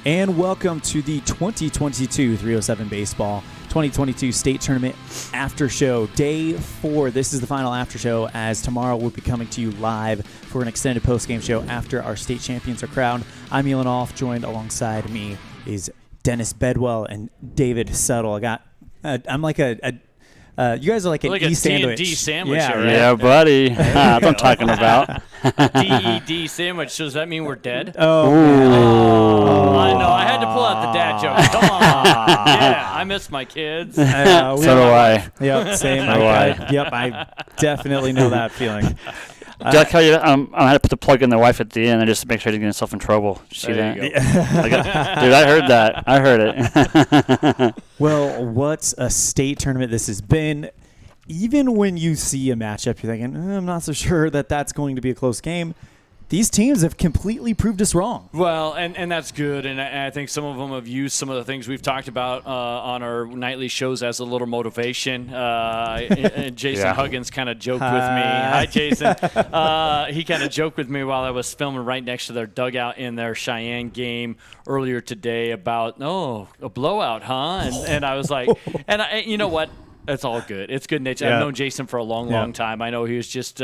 And welcome to the 2022 307 Baseball 2022 State Tournament After Show, Day 4. This is the final after show, as tomorrow we'll be coming to you live for an extended post-game show after our state champions are crowned. I'm Elon Off. Joined alongside me is Dennis Bedwell and David Settle. I'm like you guys are like an like E a sandwich. D&D sandwich. Yeah, right? Yeah, buddy. That's what I'm talking about. DED sandwich. So does that mean we're dead? Oh, I know. I had to pull out the dad joke. Come on. Yeah, I miss my kids. So do I. Yep, same. I definitely know that feeling. Did I tell you I had to put the plug in the wife at the end and just to make sure I didn't get myself in trouble? Did you see that? Dude, I heard that. I heard it. Well, what a state tournament this has been. Even when you see a matchup, you're thinking, I'm not so sure that that's going to be a close game. These teams have completely proved us wrong. Well, and that's good, and I think some of them have used some of the things we've talked about on our nightly shows as a little motivation. And Jason Huggins kind of joked with me. Hi, Jason. He kind of joked with me while I was filming right next to their dugout in their Cheyenne game earlier today about, a blowout, huh? And I was like, you know what? It's all good. It's good nature. Yeah. I've known Jason for a long time. I know he was just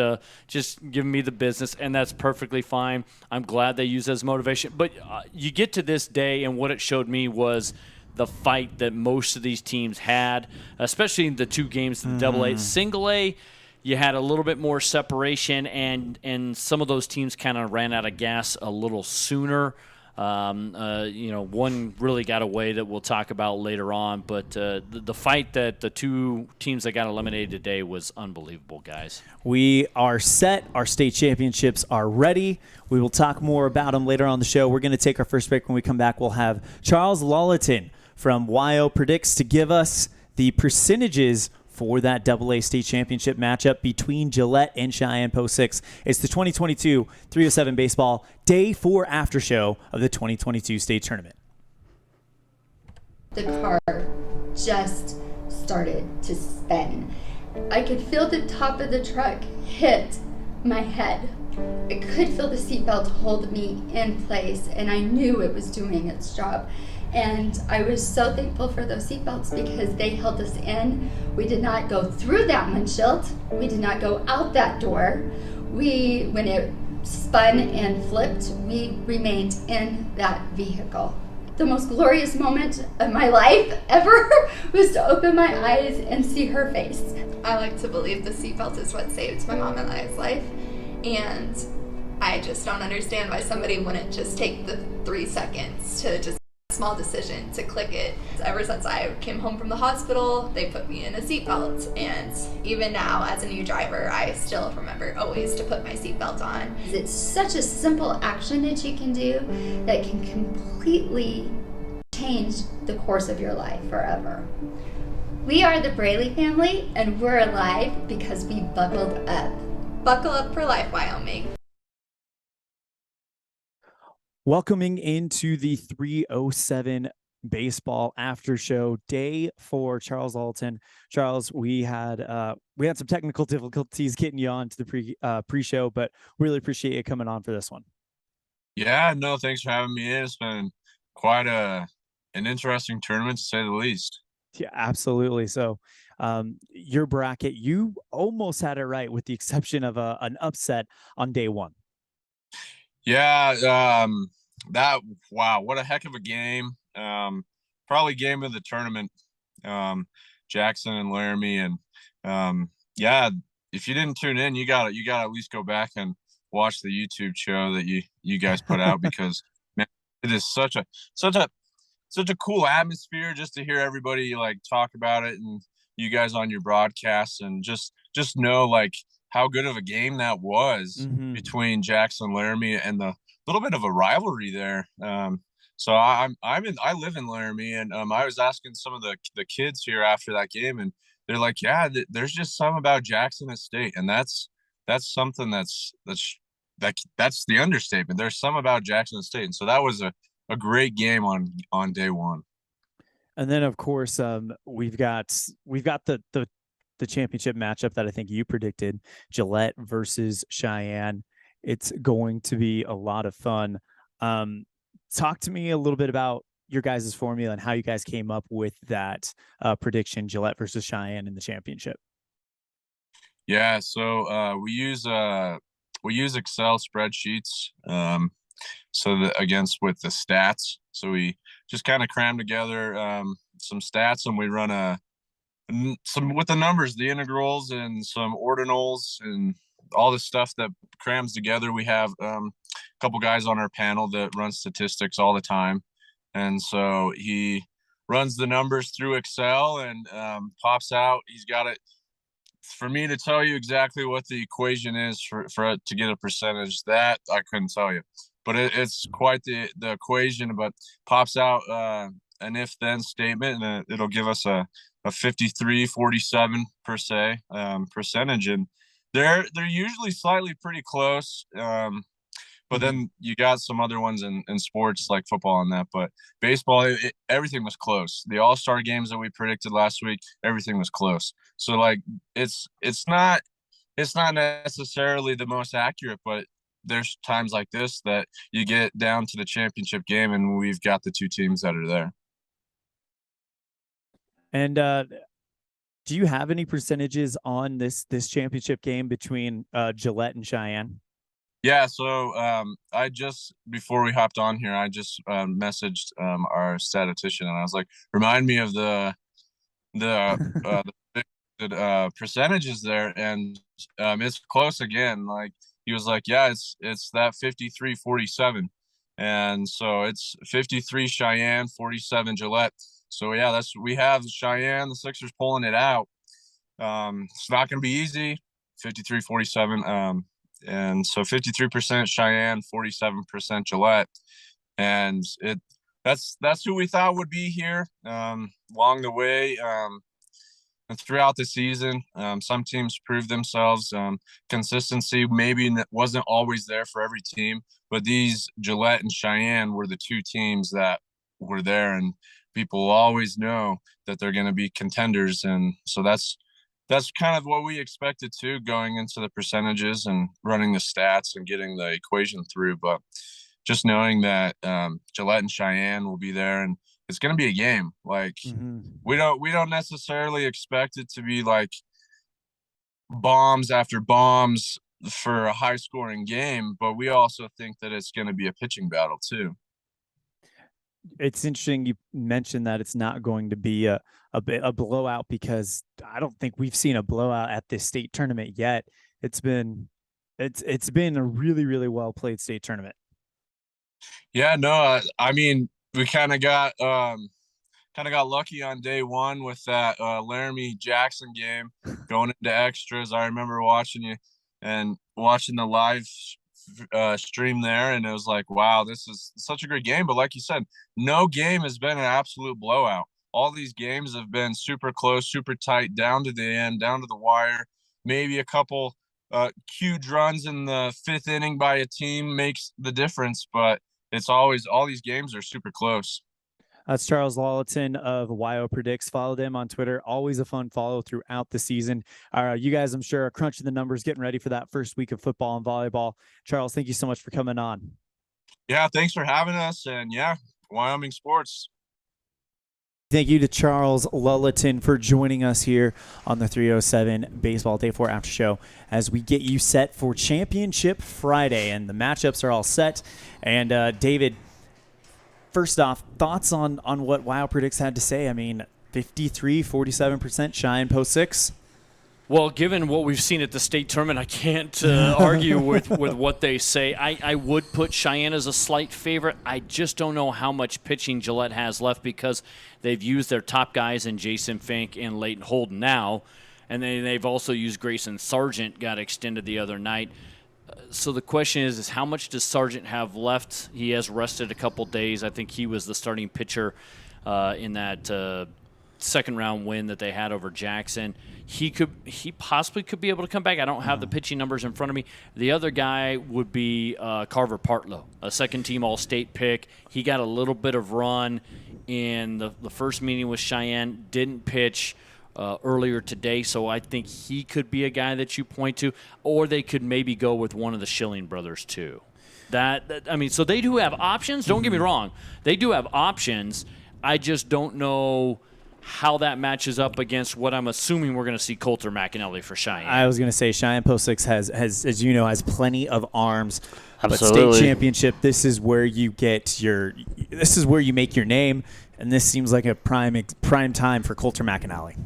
giving me the business, and that's perfectly fine. I'm glad they use it as motivation. But you get to this day, and what it showed me was the fight that most of these teams had, especially in the two games, the AA. Single A, you had a little bit more separation, and some of those teams kind of ran out of gas a little sooner. One really got away that we'll talk about later on, but the fight that the two teams that got eliminated today was unbelievable, guys. We are set. Our state championships are ready. We will talk more about them later on the show. We're going to take our first break. When we come back, we'll have Charles Lolliton from Wyo Predicts to give us the percentages for that AA state championship matchup between Gillette and Cheyenne Post 6. It's the 2022 307 Baseball Day 4 after show of the 2022 state tournament. The car just started to spin. I could feel the top of the truck hit my head. I could feel the seatbelt hold me in place, and I knew it was doing its job. And I was so thankful for those seatbelts because they held us in. We did not go through that windshield. We did not go out that door. When it spun and flipped, we remained in that vehicle. The most glorious moment of my life ever was to open my eyes and see her face. I like to believe the seatbelt is what saved my mom and I's life. And I just don't understand why somebody wouldn't just take the 3 seconds to just small decision to click it. Ever since I came home from the hospital, they put me in a seatbelt, and even now as a new driver, I still remember always to put my seatbelt on. It's such a simple action that you can do that can completely change the course of your life forever. We are the Braley family, and we're alive because we buckled up. Buckle up for life, Wyoming. Welcoming into the 307 Baseball After Show, Day 4. Charles Alton. Charles, we had some technical difficulties getting you on to the pre-show, but really appreciate you coming on for this one. Yeah, no, thanks for having me in. It's been quite an interesting tournament, to say the least. Yeah, absolutely. So your bracket, you almost had it right with the exception of an upset on day 1. Yeah, what a heck of a game. Probably game of the tournament. Jackson and Laramie, and if you didn't tune in, you gotta at least go back and watch the YouTube show that you guys put out, because man, it is such a cool atmosphere just to hear everybody like talk about it, and you guys on your broadcasts, and just know like how good of a game that was between Jackson and Laramie, and the little bit of a rivalry there. So I live in Laramie, and I was asking some of the kids here after that game, and they're like, yeah, there's just something about Jackson Estate, and that's something that's the understatement. There's some about Jackson Estate, and so that was a great game on day 1. And then of course we've got the championship matchup that I think you predicted, Gillette versus Cheyenne. It's going to be a lot of fun. talk to me a little bit about your guys' formula and how you guys came up with that prediction, Gillette versus Cheyenne in the championship. Yeah, so we use Excel spreadsheets. So that against with the stats. So we just kind of cram together some stats, and we run some with the numbers, the integrals, and some ordinals, and all the stuff that crams together. We have a couple guys on our panel that run statistics all the time, and so he runs the numbers through Excel and pops out. He's got it. For me to tell you exactly what the equation is for to get a percentage, that I couldn't tell you, but it's quite the equation. But pops out an if then statement, and it'll give us a 53-47 per se percentage, and they're usually slightly pretty close. But then you got some other ones in sports like football and that, but baseball, everything was close. The all-star games that we predicted last week, everything was close. So like it's not necessarily the most accurate, but there's times like this that you get down to the championship game and we've got the two teams that are there. And do you have any percentages on this championship game between Gillette and Cheyenne? Yeah, so I just before we hopped on here, I just messaged our statistician, and I was like, "Remind me of the percentages there," and it's close again. Like he was like, "Yeah, it's that 53-47," and so it's 53 Cheyenne, 47 Gillette. So yeah, we have Cheyenne, the Sixers pulling it out. It's not going to be easy. 53-47. And so 53% Cheyenne, 47% Gillette, and that's who we thought would be here along the way and throughout the season. Some teams proved themselves. Consistency maybe wasn't always there for every team, but these Gillette and Cheyenne were the two teams that were there, and people always know that they're going to be contenders, and so that's kind of what we expected too, going into the percentages and running the stats and getting the equation through. But just knowing that Gillette and Cheyenne will be there, and it's going to be a game. Like we don't necessarily expect it to be like bombs after bombs for a high scoring game, but we also think that it's going to be a pitching battle too. It's interesting you mentioned that it's not going to be a blowout, because I don't think we've seen a blowout at this state tournament yet. It's been a really, really well played state tournament. Yeah, no, I mean, we kind of got lucky on day one with that Laramie Jackson game going into extras. I remember watching you and watching the live stream there, and it was like, wow, this is such a great game. But like you said, no game has been an absolute blowout. All these games have been super close, super tight, down to the end, down to the wire. Maybe a couple huge runs in the fifth inning by a team makes the difference, but it's always, all these games are super close. That's Charles Lawlerton of Wyo Predicts. Follow them on Twitter. Always a fun follow throughout the season. You guys, I'm sure, are crunching the numbers, getting ready for that first week of football and volleyball. Charles, thank you so much for coming on. Yeah, thanks for having us. And yeah, Wyoming sports. Thank you to Charles Lawlerton for joining us here on the 307 Baseball Day 4 After Show as we get you set for Championship Friday. And the matchups are all set. And David, first off, thoughts on what Wyo Predicts had to say? I mean, 53-47% Cheyenne post 6. Well, given what we've seen at the state tournament, I can't argue with what they say. I would put Cheyenne as a slight favorite. I just don't know how much pitching Gillette has left, because they've used their top guys in Jason Fink and Leighton Holden now, and they've also used Grayson Sargent, got extended the other night. So the question is how much does Sargent have left? He has rested a couple days. I think he was the starting pitcher in that second round win that they had over Jackson. He possibly could be able to come back. I don't have the pitching numbers in front of me. The other guy would be Carver Partlow, a second-team All-State pick. He got a little bit of run in the first meeting with Cheyenne, didn't pitch earlier today, so I think he could be a guy that you point to, or they could maybe go with one of the Schilling brothers too. I mean, so they do have options. Don't get me wrong. They do have options. I just don't know how that matches up against what I'm assuming we're going to see Coulter McAnally for Cheyenne. I was going to say Cheyenne Post 6 has, as you know, has plenty of arms. Absolutely. But state championship, this is where you make your name, and this seems like a prime time for Coulter McAnally.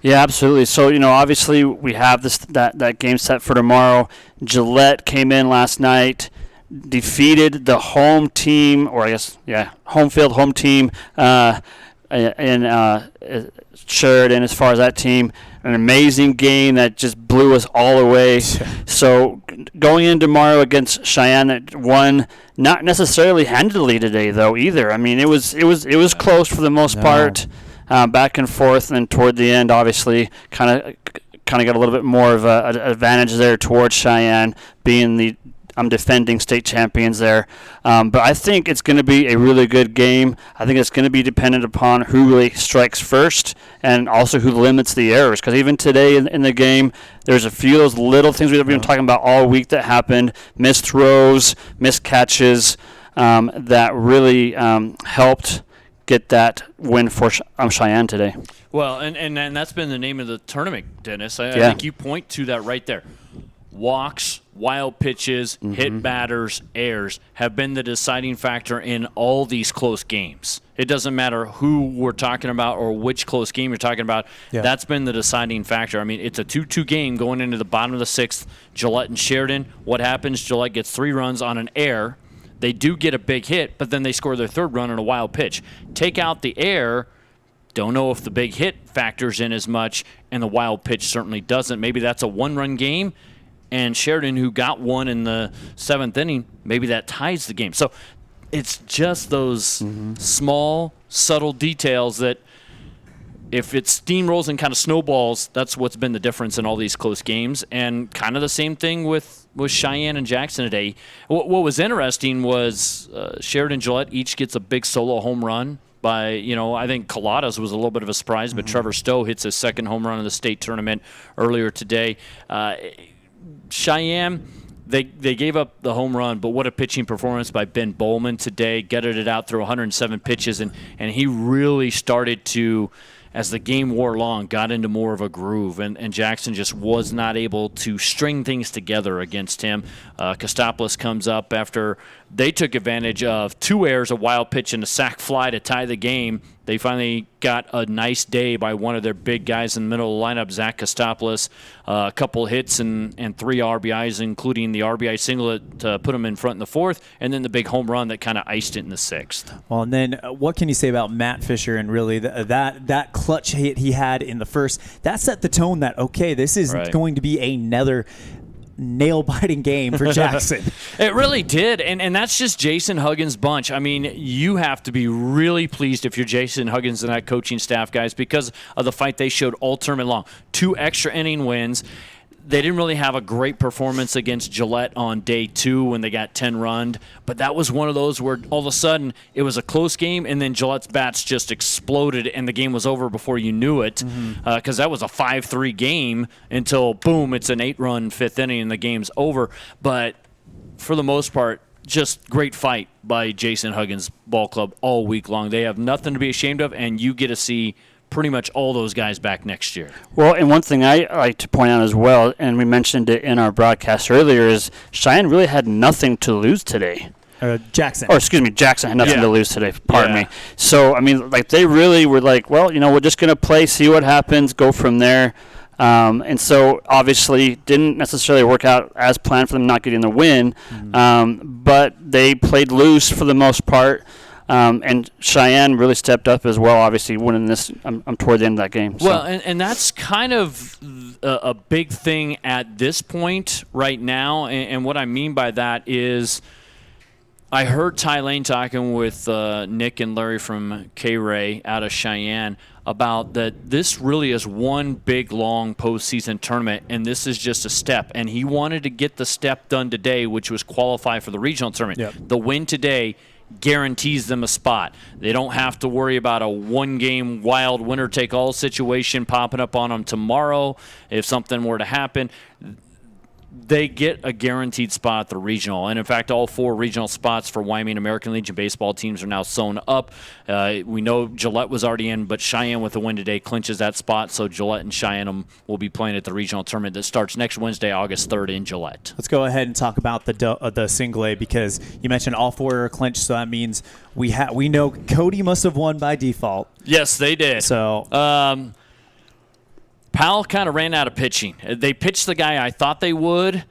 Yeah, absolutely. So, obviously we have that game set for tomorrow. Gillette came in last night, defeated the home team, or I guess, home team in Sheridan as far as that team. An amazing game that just blew us all away. So going in tomorrow against Cheyenne, that won not necessarily handily today though either. I mean, it was close for the most part, back and forth, and toward the end, obviously, kind of got a little bit more of an advantage there towards Cheyenne, being the defending state champions there. But I think it's going to be a really good game. I think it's going to be dependent upon who really strikes first and also who limits the errors. Because even today in the game, there's a few of those little things we've been talking about all week that happened, missed throws, missed catches, that really helped get that win for Cheyenne today. Well, and that's been the name of the tournament, Dennis. I think you point to that right there. Walks, wild pitches, hit batters, errors have been the deciding factor in all these close games. It doesn't matter who we're talking about or which close game you're talking about. Yeah. That's been the deciding factor. I mean, it's a 2-2 game going into the bottom of the sixth. Gillette and Sheridan. What happens? Gillette gets 3 runs on an error. They do get a big hit, but then they score their 3rd run on a wild pitch. Take out the error. Don't know if the big hit factors in as much, and the wild pitch certainly doesn't. Maybe that's a 1-run game. And Sheridan, who got one in the 7th inning, maybe that ties the game. So it's just those small, subtle details that if it steamrolls and kind of snowballs, that's what's been the difference in all these close games. And kind of the same thing with Cheyenne and Jackson today. What was interesting was Sheridan Gillette each gets a big solo home run. I think Coladas was a little bit of a surprise, but Trevor Stowe hits his 2nd home run in the state tournament earlier today. Cheyenne, they gave up the home run, but what a pitching performance by Ben Bowman today. Gutted it out through 107 pitches, and he really started to, as the game wore along, got into more of a groove, and Jackson just was not able to string things together against him. Kostopoulos comes up after they took advantage of 2 errors, a wild pitch, and a sac fly to tie the game. They finally got a nice day by one of their big guys in the middle of the lineup, Zach Kostopoulos. A couple hits and 3 RBIs, including the RBI singlet to put him in front in the 4th, and then the big home run that kind of iced it in the 6th. Well, and then what can you say about Matt Fisher and really that clutch hit he had in the 1st? That set the tone that, okay, this is going to be another nail-biting game for Jackson. It really did, and that's just Jason Huggins' bunch. I mean, you have to be really pleased if you're Jason Huggins and that coaching staff, guys, because of the fight they showed all tournament long. 2 extra inning wins. They didn't really have a great performance against Gillette on day 2 when they got 10 runned, but that was one of those where all of a sudden it was a close game, and then Gillette's bats just exploded, and the game was over before you knew it, because that was a 5-3 game until, boom, it's an 8-run 5th inning, and the game's over. But for the most part, just great fight by Jason Huggins Ball Club all week long. They have nothing to be ashamed of, and you get to see pretty much all those guys back next year. Well, and one thing I like to point out as well, and we mentioned it in our broadcast earlier, is Cheyenne really had nothing to lose today. Jackson. Or, excuse me, Jackson had nothing to lose today. Pardon me. So, I mean, they really were like, well, we're just going to play, see what happens, go from there. And so, obviously, didn't necessarily work out as planned for them not getting the win, but they played loose for the most part. And Cheyenne really stepped up as well, obviously winning this toward the end of that game. So. Well, and that's kind of a big thing at this point right now. And what I mean by that is I heard Ty Lane talking with Nick and Larry from K-Ray out of Cheyenne about that this really is one big, long postseason tournament, and this is just a step. And he wanted to get the step done today, which was qualify for the regional tournament. Yep. The win today guarantees them a spot. They don't have to worry about a 1-game wild winner-take-all situation popping up on them tomorrow if something were to happen. they get a guaranteed spot at the regional. And, in fact, all 4 regional spots for Wyoming American Legion baseball teams are now sewn up. We know Gillette was already in, but Cheyenne with the win today clinches that spot. So Gillette and Cheyenne will be playing at the regional tournament that starts next Wednesday, August 3rd in Gillette. Let's go ahead and talk about the single A, because you mentioned all 4 are clinched, so that means we know Cody must have won by default. Yes, they did. So Powell kind of ran out of pitching. They pitched the guy I thought they would.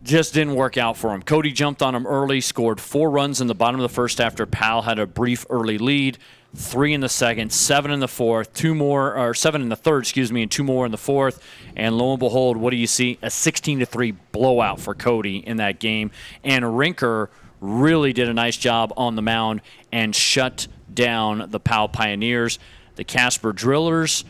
Just didn't work out for him. Cody jumped on him early, scored 4 runs in the bottom of the first after Powell had a brief early lead. 3 in the second, 7 in the fourth, 7 in the third, and 2 more in the fourth. And lo and behold, what do you see? A 16-3 blowout for Cody in that game. And Rinker really did a nice job on the mound and shut down the Powell Pioneers. The Casper Drillers,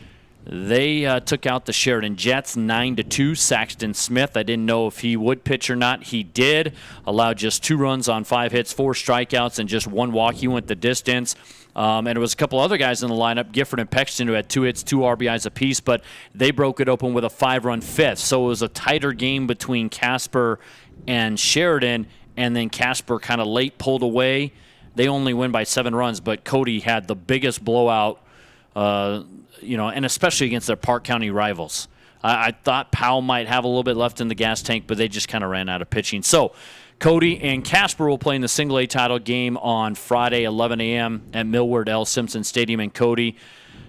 they took out the Sheridan Jets 9-2. Saxton Smith, I didn't know if he would pitch or not. He did. Allowed just 2 runs on 5 hits, 4 strikeouts, and just 1 walk. He went the distance. And there was a couple other guys in the lineup, Gifford and Pexton, who had 2 hits, 2 RBIs apiece, but they broke it open with a 5-run fifth. So it was a tighter game between Casper and Sheridan, and then Casper kind of late pulled away. They only win by 7 runs, but Cody had the biggest blowout, and especially against their Park County rivals. I thought Powell might have a little bit left in the gas tank, but they just kind of ran out of pitching. So Cody and Casper will play in the single A title game on Friday, 11 a.m. at Millward L. Simpson Stadium in Cody.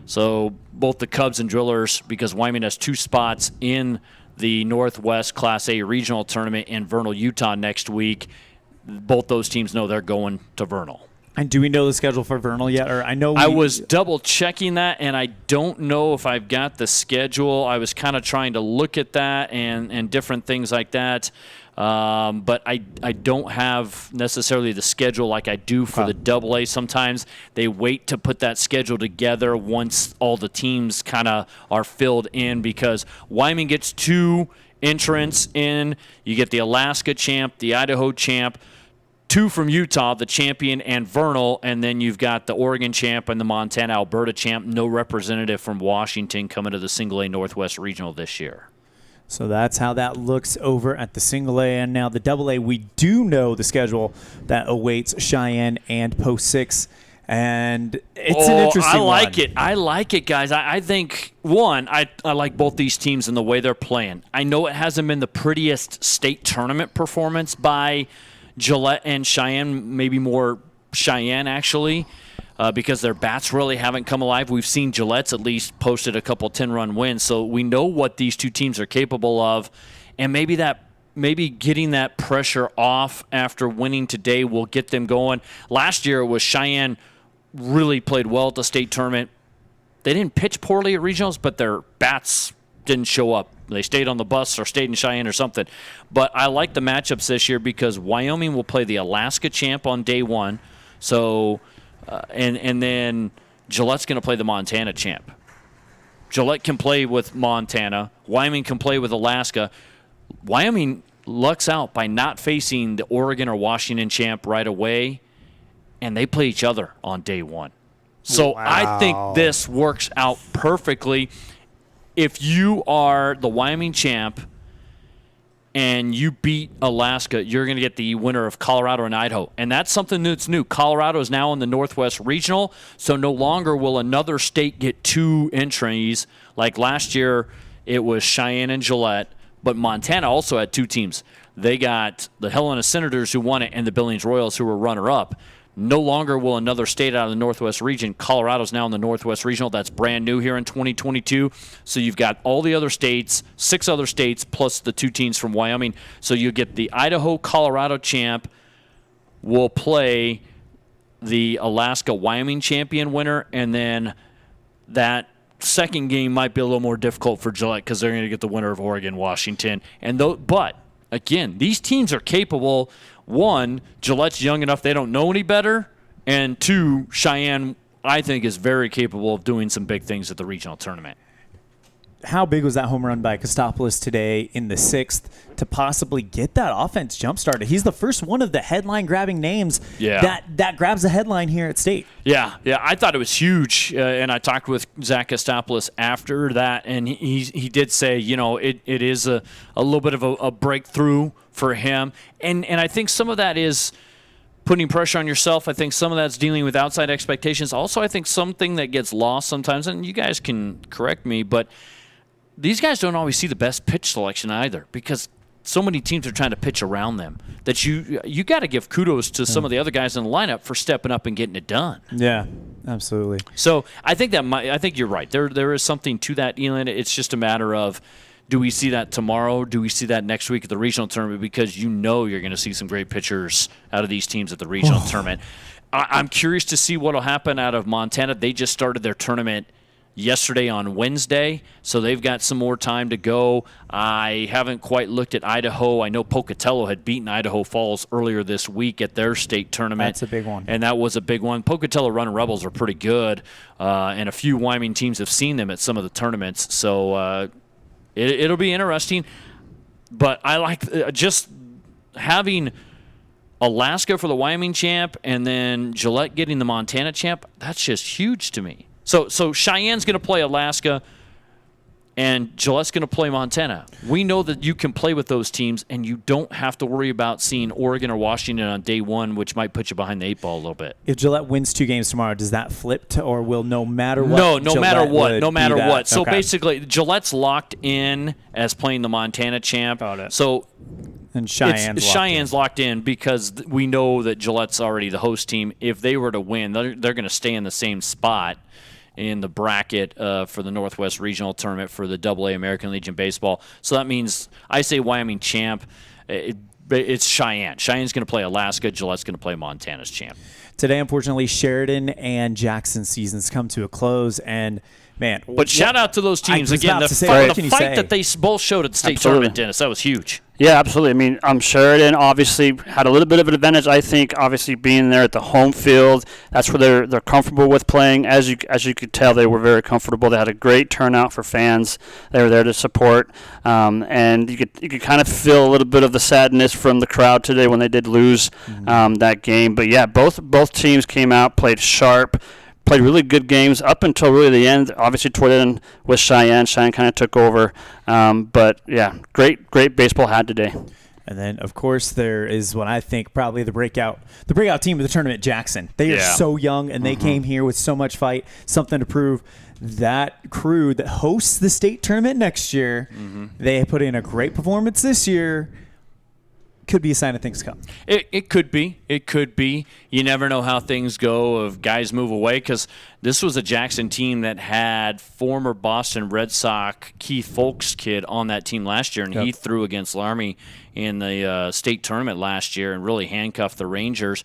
So both the Cubs and Drillers, because Wyoming has 2 spots in the Northwest Class A regional tournament in Vernal, Utah next week. Both those teams know they're going to Vernal. And do we know the schedule for Vernal yet? Or I was double checking that, and I don't know if I've got the schedule. I was kind of trying to look at that and different things like that. But I don't have necessarily the schedule like I do for the AA. Sometimes they wait to put that schedule together once all the teams kind of are filled in, because Wyoming gets 2 entrants in. You get the Alaska champ, the Idaho champ, 2 from Utah, the champion and Vernal, and then you've got the Oregon champ and the Montana-Alberta champ. No representative from Washington coming to the Single A Northwest Regional this year. So that's how that looks over at the Single A. And now the Double A, we do know the schedule that awaits Cheyenne and Post 6. And it's an interesting one. It. I like it, guys. I think, I like both these teams and the way they're playing. I know it hasn't been the prettiest state tournament performance by Gillette and Cheyenne, maybe more Cheyenne actually, because their bats really haven't come alive. We've seen Gillette's at least posted a couple 10-run wins, so we know what these 2 teams are capable of, and maybe getting that pressure off after winning today will get them going. Last year it was Cheyenne really played well at the state tournament. They didn't pitch poorly at regionals, but their bats didn't show up. They stayed on the bus or stayed in Cheyenne or something. But I like the matchups this year because Wyoming will play the Alaska champ on day 1. So, and then Gillette's going to play the Montana champ. Gillette can play with Montana. Wyoming can play with Alaska. Wyoming lucks out by not facing the Oregon or Washington champ right away, and they play each other on day 1. So I think this works out perfectly. If you are the Wyoming champ and you beat Alaska, you're going to get the winner of Colorado and Idaho. And that's something that's new. Colorado is now in the Northwest Regional, so no longer will another state get 2 entries. Like last year, it was Cheyenne and Gillette, but Montana also had 2 teams. They got the Helena Senators, who won it, and the Billings Royals, who were runner-up. No longer will another state out of the Northwest region. Colorado's now in the Northwest Regional. That's brand new here in 2022. So you've got all the other states, 6 other states, plus the 2 teams from Wyoming. So you get the Idaho-Colorado champ will play the Alaska-Wyoming champion winner, and then that second game might be a little more difficult for Gillette because they're going to get the winner of Oregon-Washington. But, again, these teams are capable. 1, Gillette's young enough they don't know any better, and 2, Cheyenne, I think, is very capable of doing some big things at the regional tournament. how big was that home run by Kostopoulos today in the 6th to possibly get that offense jump-started? He's the first one of the headline-grabbing names that grabs a headline here at State. Yeah, I thought it was huge, and I talked with Zach Kostopoulos after that, and he did say, it is a little bit of a breakthrough for him, and I think some of that is putting pressure on yourself. I think some of that's dealing with outside expectations. Also, I think something that gets lost sometimes, and you guys can correct me, but these guys don't always see the best pitch selection either, because so many teams are trying to pitch around them that you got to give kudos to some of the other guys in the lineup for stepping up and getting it done. Yeah, absolutely. So I think you're right. There is something to that, Elon. It's just a matter of, do we see that tomorrow? Do we see that next week at the regional tournament? Because you're going to see some great pitchers out of these teams at the regional tournament. I'm curious to see what will happen out of Montana. They just started their tournament yesterday on Wednesday, so they've got some more time to go. I haven't quite looked at Idaho. I know Pocatello had beaten Idaho Falls earlier this week at their state tournament. That's a big one. And that was a big one. Pocatello Running Rebels are pretty good, and a few Wyoming teams have seen them at some of the tournaments. So it'll be interesting. But I like just having Alaska for the Wyoming champ and then Gillette getting the Montana champ. That's just huge to me. So Cheyenne's going to play Alaska, and Gillette's going to play Montana. We know that you can play with those teams, and you don't have to worry about seeing Oregon or Washington on day one, which might put you behind the 8 ball a little bit. If Gillette wins 2 games tomorrow, does that flip or will no matter what? No matter what. So Okay. basically, Gillette's locked in as playing the Montana champ. Got it. So And Cheyenne's locked in because we know that Gillette's already the host team. If they were to win, they're going to stay in the same spot in the bracket for the Northwest Regional Tournament for the AA American Legion Baseball. So that means I say Wyoming champ. It's Cheyenne. Cheyenne's going to play Alaska. Gillette's going to play Montana's champ. Today, unfortunately, Sheridan and Jackson seasons come to a close, and man. But shout out to those teams again. The fight that they both showed at the state tournament, Dennis, that was huge. Yeah, absolutely. I mean, Sheridan obviously had a little bit of an advantage. I think obviously being there at the home field, that's where they're comfortable with playing. As you could tell, they were very comfortable. They had a great turnout for fans. They were there to support, and you could kind of feel a little bit of the sadness from the crowd today when they did lose that game. But yeah, both teams came out, played sharp. Played really good games up until really the end. Obviously, toward the end with Cheyenne. Cheyenne kind of took over. But, yeah, great baseball had today. And then, of course, there is what I think probably the breakout team of the tournament, Jackson. They are so young, and they came here with so much fight, something to prove. That crew that hosts the state tournament next year, they put in a great performance this year. Could be a sign of things come. It could be. It could be. You never know how things go if guys move away, because this was a Jackson team that had former Boston Red Sox Keith Folks kid on that team last year, and he threw against Laramie in the state tournament last year and really handcuffed the Rangers.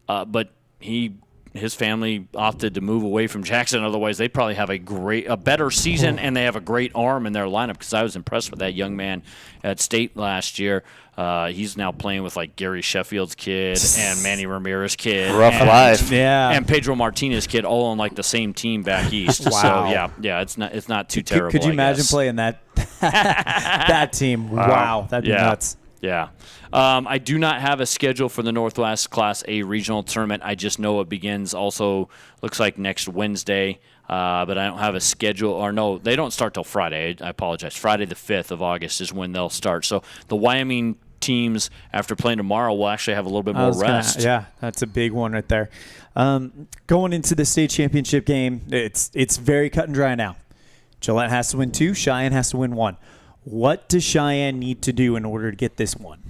But his family opted to move away from Jackson. Otherwise, they probably have a better season, and they have a great arm in their lineup, because I was impressed with that young man at state last year. He's now playing with like Gary Sheffield's kid and Manny Ramirez's kid. Rough life. Yeah. And Pedro Martinez's kid, all on like the same team back east. Wow. So yeah, it's not too terrible. Could you imagine guess. playing that team? Wow, that'd be nuts. Yeah. I do not have a schedule for the Northwest Class A regional tournament. I just know it begins also, looks like next Wednesday, but I don't have a schedule. Or no, they don't start till Friday. I apologize. Friday the 5th of August is when they'll start. So the Wyoming teams, after playing tomorrow, will actually have a little bit more rest. Yeah, that's a big one right there. Going into the state championship game, it's very cut and dry now. Gillette has to win 2. Cheyenne has to win 1. What does Cheyenne need to do in order to get this one?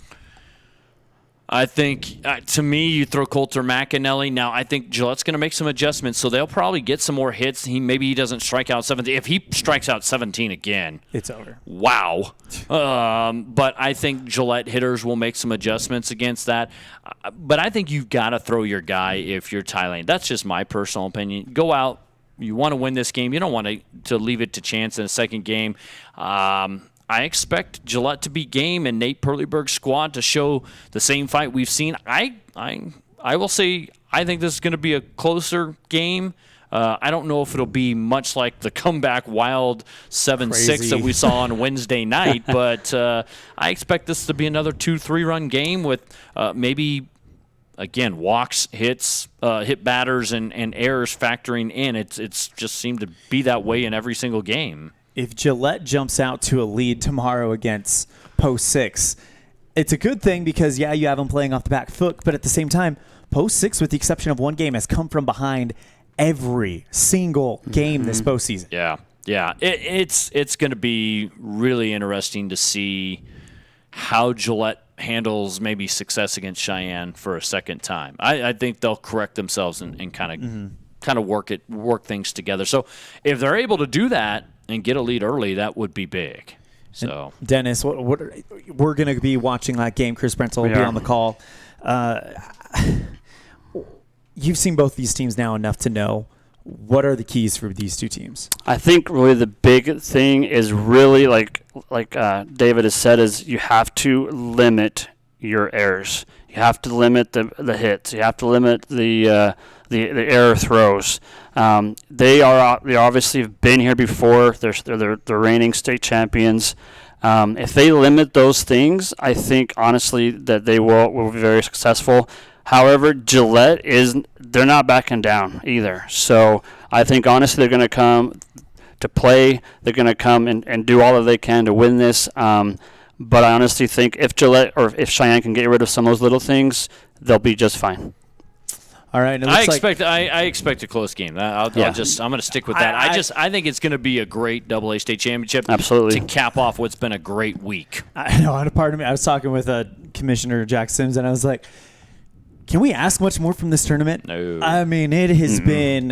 I think, to me, you throw Coulter McAnally. Now, I think Gillette's going to make some adjustments, so they'll probably get some more hits. Maybe he doesn't strike out 17. If he strikes out 17 again, it's over. Wow. But I think Gillette hitters will make some adjustments against that. But I think you've got to throw your guy if you're Thailand. That's just my personal opinion. Go out. You want to win this game. You don't want to leave it to chance in a second game. I expect Gillette to be game and Nate Perleyberg's squad to show the same fight we've seen. I will say I think this is going to be a closer game. I don't know if it'll be much like the comeback wild 7-6 that we saw on Wednesday night, but I expect this to be another 2-3 run game with maybe, again, walks, hits, hit batters, and errors factoring in. It's just seemed to be that way in every single game. If Gillette jumps out to a lead tomorrow against Post 6, it's a good thing because, yeah, you have them playing off the back foot, but at the same time, Post 6, with the exception of one game, has come from behind every single game this postseason. Yeah. It's going to be really interesting to see how Gillette handles maybe success against Cheyenne for a second time. I think they'll correct themselves and kind of work things together. So if they're able to do that and get a lead early, that would be big. So and Dennis, we're going to be watching that game. Chris Brentel will be on the call. You've seen both these teams now enough to know what are the keys for these two teams. I think really the big thing is really like David has said is you have to limit your errors. You have to limit the hits. You have to limit the error throws. They obviously have been here before. They're reigning state champions. If they limit those things, I think honestly that they will be very successful. However, Gillette they're not backing down either. So I think honestly they're going to come to play. They're going to come and do all that they can to win this. But I honestly think if Gillette or if Cheyenne can get rid of some of those little things, they'll be just fine. All right. I expect a close game. I'm going to stick with that. I think it's going to be a great AA state championship. Absolutely. To cap off what's been a great week. I know. On a part of me, I was talking with Commissioner Jack Sims, and I was like, can we ask much more from this tournament? No. I mean, it has been,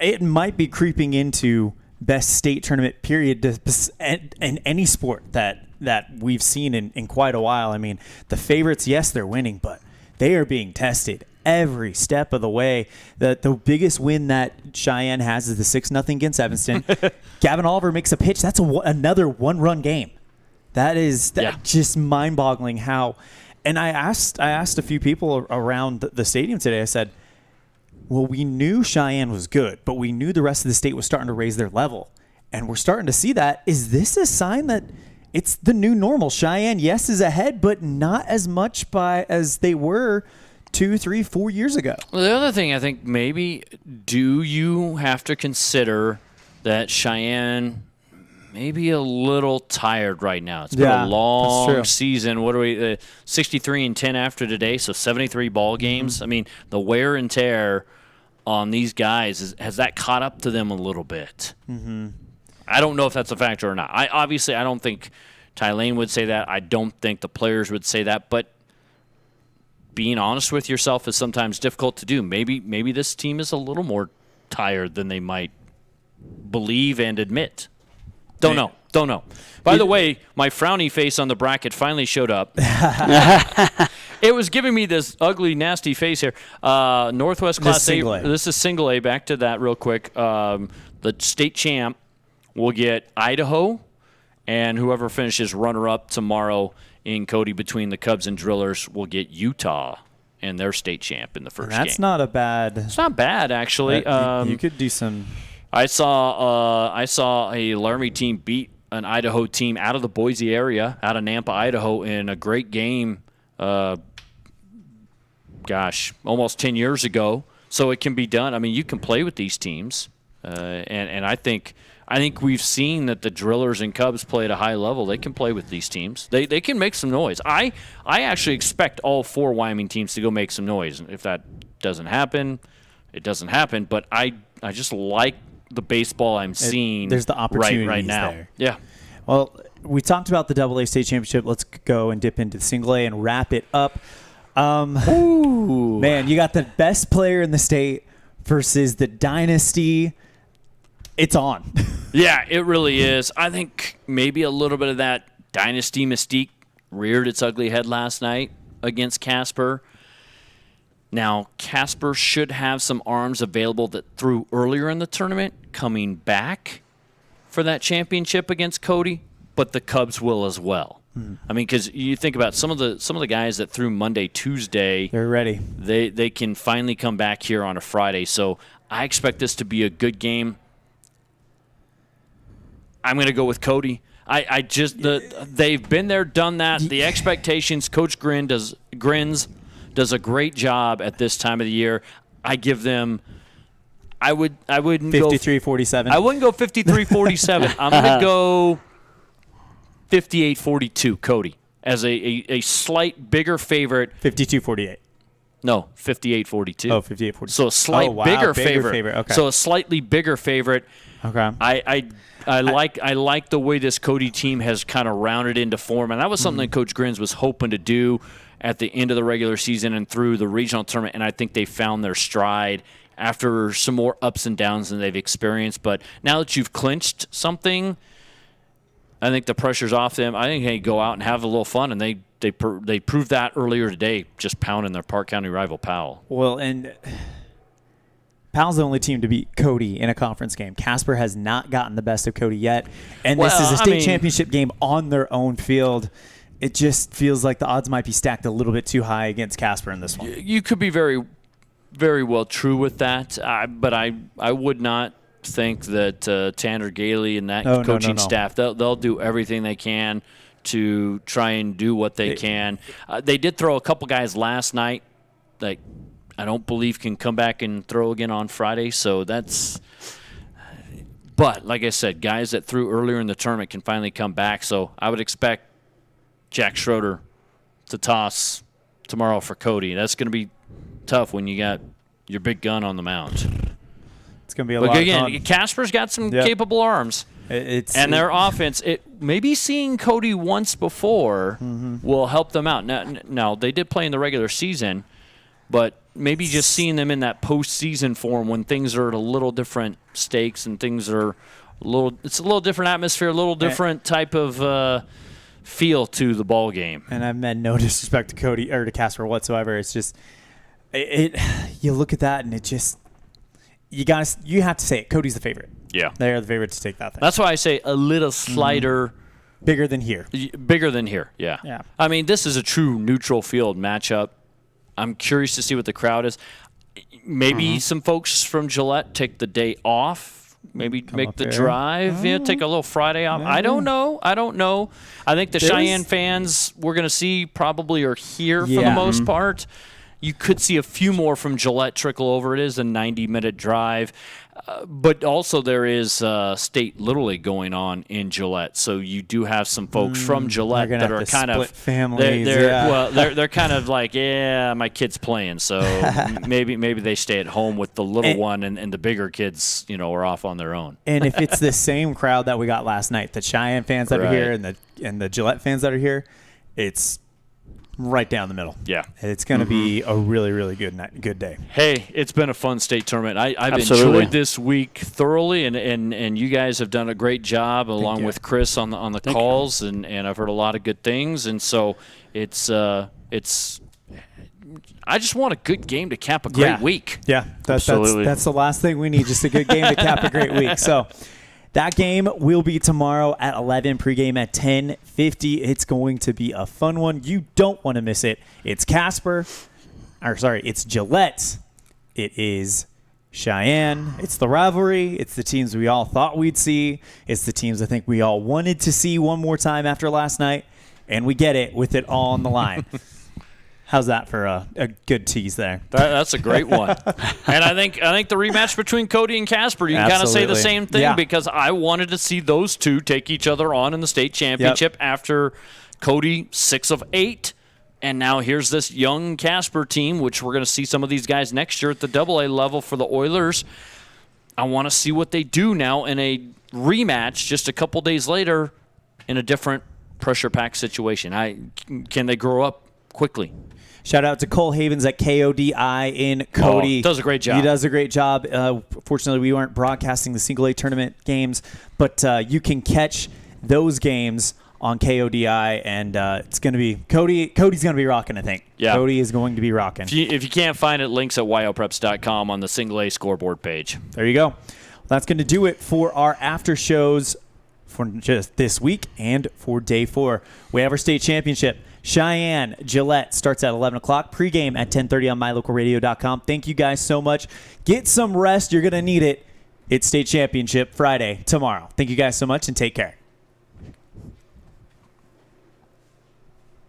it might be creeping into best state tournament period in any sport that we've seen in quite a while. I mean, the favorites, yes, they're winning, but they are being tested every step of the way. The biggest win that Cheyenne has is the 6-0 against Evanston. Gavin Oliver makes a pitch. That's another one-run game. That is just mind-boggling how. And I asked a few people around the stadium today. I said, well, we knew Cheyenne was good, but we knew the rest of the state was starting to raise their level. And we're starting to see that. Is this a sign that it's the new normal? Cheyenne, yes, is ahead, but not as much as they were 2, 3, 4 years ago. Well, the other thing I think maybe, do you have to consider that Cheyenne maybe a little tired right now? It's been a long season. What are we? 63-10 after today, so 73 ball games. I mean, the wear and tear on these guys has that caught up to them a little bit. I don't know if that's a factor or not. I don't think Ty Lane would say that. I don't think the players would say that. But being honest with yourself is sometimes difficult to do. Maybe this team is a little more tired than they might believe and admit. Don't know. By the way, my frowny face on the bracket finally showed up. It was giving me this ugly, nasty face here. Northwest Class A. This is single A. Back to that real quick. The state champ will get Idaho, and whoever finishes runner-up tomorrow in Cody between the Cubs and Drillers will get Utah and their state champ in the first game. That's not a bad. It's not bad, actually. You could do some. I saw a Laramie team beat an Idaho team out of the Boise area, out of Nampa, Idaho, in a great game. Almost 10 years ago. So it can be done. I mean, you can play with these teams, and I think we've seen that the Drillers and Cubs play at a high level. They can play with these teams. They can make some noise. I actually expect all 4 Wyoming teams to go make some noise. If that doesn't happen, it doesn't happen. But I just like the baseball I'm seeing. There's the opportunities right now. There. Yeah. Well, we talked about the AA state championship. Let's go and dip into the single A and wrap it up. Man, you got the best player in the state versus the dynasty. It's on. Yeah, it really is. I think maybe a little bit of that dynasty mystique reared its ugly head last night against Casper. Now, Casper should have some arms available that threw earlier in the tournament coming back for that championship against Cody, but the Cubs will as well. I mean, because you think about some of the guys that threw Monday, Tuesday. They're ready. They can finally come back here on a Friday. So I expect this to be a good game. I'm going to go with Cody. They've been there, done that. The expectations, Coach Grins does a great job at this time of the year. I give them. I wouldn't 53-47. I wouldn't go 53-47. I'm going to go 58-42. Cody as a slight bigger favorite. 52-48. No, 58-42. Oh, 58-42. So a slight bigger favorite. Okay. So a slightly bigger favorite. Okay. I like the way this Cody team has kind of rounded into form, and that was something that Coach Grins was hoping to do at the end of the regular season and through the regional tournament, and I think they found their stride after some more ups and downs than they've experienced. But now that you've clinched something, I think the pressure's off them. I think they go out and have a little fun, and they proved that earlier today, just pounding their Park County rival Powell. Well, and Powell's the only team to beat Cody in a conference game. Casper has not gotten the best of Cody yet, and this is a state championship game on their own field. It just feels like the odds might be stacked a little bit too high against Casper in this one. You could be very, very well true with that, but I would not think that Tanner Gailey and that coaching staff, they'll do everything they can to try and do what they can. They did throw a couple guys last night that I don't believe can come back and throw again on Friday, so that's – but, like I said, guys that threw earlier in the tournament can finally come back, so I would expect Jack Schroeder to toss tomorrow for Cody. That's going to be tough when you got your big gun on the mound. It's going to be a lot of fun. Casper's got some capable arms. And their offense, maybe seeing Cody once before will help them out. Now, they did play in the regular season, but maybe just seeing them in that postseason form when things are at a little different stakes and things are it's a little different atmosphere, a little different type of feel to the ball game. And I've meant no disrespect to Cody or to Casper whatsoever. It's just you look at that and it just you have to say it. Cody's the favorite. Yeah, they're the favorite to take that thing. That's why I say a little slighter, bigger than here. Bigger than here. Yeah. I mean, this is a true neutral field matchup. I'm curious to see what the crowd is. Maybe some folks from Gillette take the day off. Maybe make the drive. Take a little Friday off. I don't know. I think the Cheyenne fans we're going to see probably are here for the most part. You could see a few more from Gillette trickle over. It is a 90-minute drive. But also there is state Little League going on in Gillette, so you do have some folks from Gillette that are kind of families. They're kind of like, my kid's playing, so maybe they stay at home with the little one, and the bigger kids, are off on their own. And if it's the same crowd that we got last night, the Cheyenne fans that are here and the Gillette fans that are here, it's right down the middle. Yeah. It's going to be a really, really good day. Hey, it's been a fun state tournament. I've enjoyed this week thoroughly, and you guys have done a great job along with Chris on the calls, and I've heard a lot of good things. And so it's I just want a good game to cap a great week. Yeah, that's the last thing we need, just a good game to cap a great week. So that game will be tomorrow at 11, pregame at 10:50. It's going to be a fun one. You don't want to miss it. It's it's Gillette. It is Cheyenne. It's the rivalry. It's the teams we all thought we'd see. It's the teams I think we all wanted to see one more time after last night, and we get it with it all on the line. How's that for a good tease there? That's a great one. And I think the rematch between Cody and Casper, you can kind of say the same thing because I wanted to see those two take each other on in the state championship after Cody 6 of 8. And now here's this young Casper team, which we're going to see some of these guys next year at the AA level for the Oilers. I want to see what they do now in a rematch just a couple days later in a different pressure-packed situation. Can they grow up quickly? Shout out to Cole Havens at KODI in Cody. Does a great job. He does a great job. Fortunately, we weren't broadcasting the single A tournament games, but you can catch those games on KODI, and it's going to be Cody's going to be rocking, I think. Yeah. Cody is going to be rocking. If you can't find it, links at wyopreps.com on the single A scoreboard page. There you go. Well, that's going to do it for our after shows for just this week and for day 4. We have our state championship. Cheyenne, Gillette starts at 11 o'clock. Pregame at 10:30 on mylocalradio.com. Thank you guys so much. Get some rest. You're going to need it. It's state championship Friday tomorrow. Thank you guys so much and take care.